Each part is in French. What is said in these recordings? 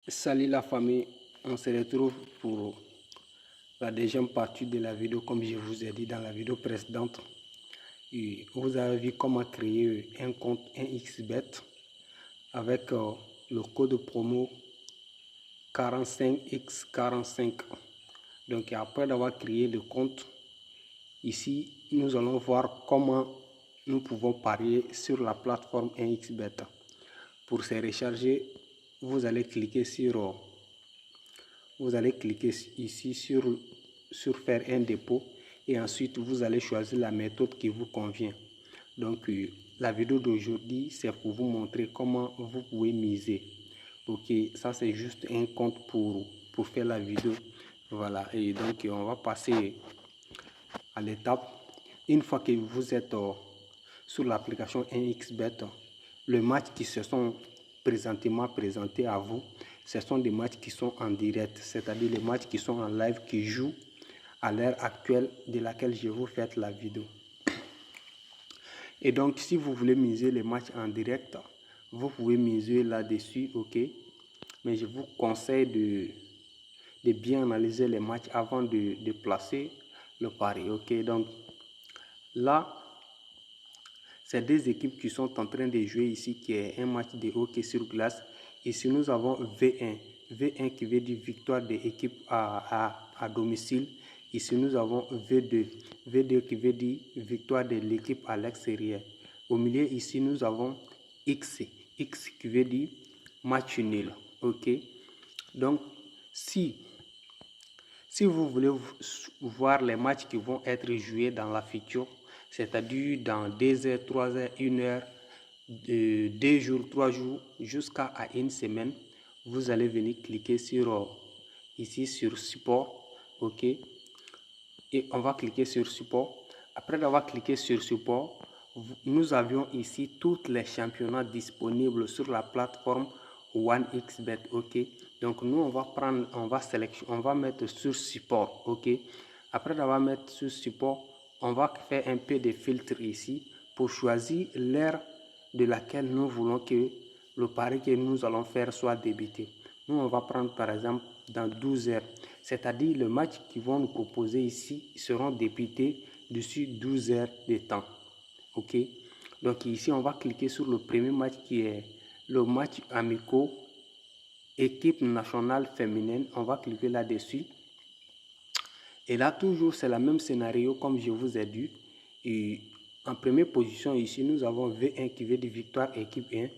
Salut la famille, on se retrouve pour la deuxième partie de la vidéo comme je vous ai dit dans la vidéo précédente. Et vous avez vu comment créer un compte 1xBet avec le code promo 45x45. Donc après d'avoir créé le compte, ici nous allons voir comment nous pouvons parier sur la plateforme 1xBet. Pour se recharger, vous allez cliquer ici sur faire un dépôt et ensuite vous allez choisir la méthode qui vous convient. Donc la vidéo d'aujourd'hui c'est pour vous montrer comment vous pouvez miser. Ok, ça c'est juste un compte pour faire la vidéo. Voilà, et donc on va passer à l'étape. Une fois que vous êtes sur l'application 1xBet, les matchs qui se sont présentement présentés à vous, ce sont des matchs qui sont en direct, c'est-à-dire les matchs qui sont en live, qui jouent à l'heure actuelle de laquelle je vous fais la vidéo. Et donc si vous voulez miser les matchs en direct, vous pouvez miser là-dessus, ok, mais je vous conseille de bien analyser les matchs avant de placer le pari, ok. Donc là, c'est deux équipes qui sont en train de jouer ici, qui est un match de hockey sur glace. Ici, nous avons V1. V1 qui veut dire victoire de l'équipe à domicile. Ici, nous avons V2. V2 qui veut dire victoire de l'équipe à l'extérieur. Au milieu, ici, nous avons X. X qui veut dire match nul. Ok. Donc, si vous voulez voir les matchs qui vont être joués dans la future, c'est-à-dire dans 2 heures, 3 heures, 1 heure, 2 jours, 3 jours, jusqu'à une semaine, vous allez venir cliquer sur ici sur support, ok, et on va cliquer sur support. Après d'avoir cliqué sur support, nous avions ici tous les championnats disponibles sur la plateforme 1xBet, ok. Donc nous on va prendre, on va mettre sur support, ok. Après d'avoir mettre sur support, on va faire un peu de filtre ici pour choisir l'heure de laquelle nous voulons que le pari que nous allons faire soit débuté. Nous on va prendre par exemple dans 12 heures, c'est-à-dire le match qu'ils vont nous proposer ici seront débutés dessus 12 heures de temps, ok. Donc ici on va cliquer sur le premier match qui est le match amicaux équipe nationale féminine. On va cliquer là-dessus et là toujours c'est le même scénario comme je vous ai dit. Et en première position ici nous avons V1 qui veut dire victoire équipe 1.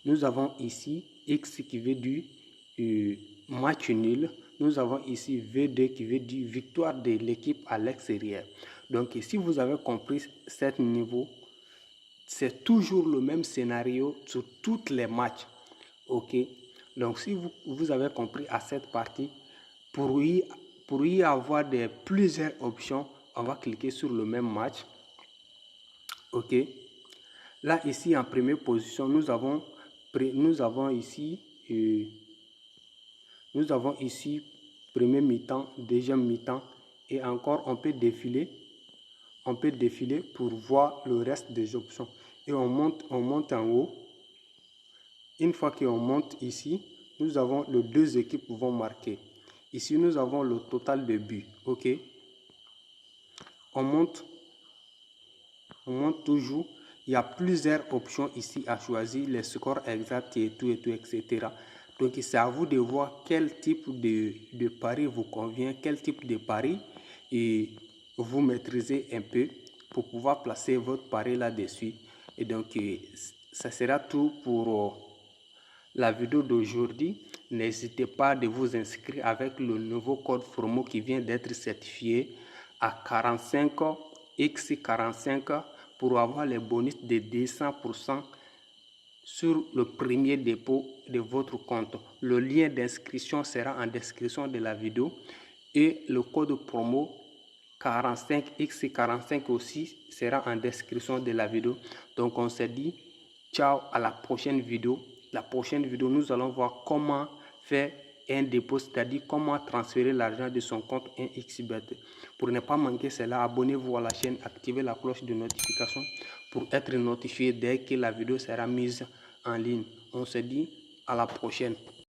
Nous avons ici X qui veut dire match nul. Nous avons ici V2 qui veut dire victoire de l'équipe à l'extérieur. Donc si vous avez compris ce niveau, c'est toujours le même scénario sur tous les matchs, ok. Donc si vous avez compris à cette partie, pour y avoir plusieurs options, on va cliquer sur le même match, ok. Là ici en première position nous avons ici premier mi-temps, deuxième mi-temps, et encore on peut défiler pour voir le reste des options. Et on monte en haut. Une fois qu'on monte ici, nous avons les deux équipes vont marquer. Ici nous avons le total de buts, ok. On monte toujours. Il y a plusieurs options ici à choisir, les scores exacts et tout, etc. Donc c'est à vous de voir quel type de pari vous convient, quel type de pari et vous maîtrisez un peu pour pouvoir placer votre pari là-dessus. Et donc ça sera tout pour la vidéo d'aujourd'hui. N'hésitez pas de vous inscrire avec le nouveau code promo qui vient d'être certifié à 45x45 pour avoir les bonus de 200% sur le premier dépôt de votre compte. Le lien d'inscription sera en description de la vidéo et le code promo 45x45 aussi sera en description de la vidéo. Donc on se dit ciao à la prochaine vidéo. La prochaine vidéo, nous allons voir comment faire un dépôt, c'est-à-dire comment transférer l'argent de son compte 1xBet. Pour ne pas manquer cela, abonnez-vous à la chaîne, activez la cloche de notification pour être notifié dès que la vidéo sera mise en ligne. On se dit à la prochaine.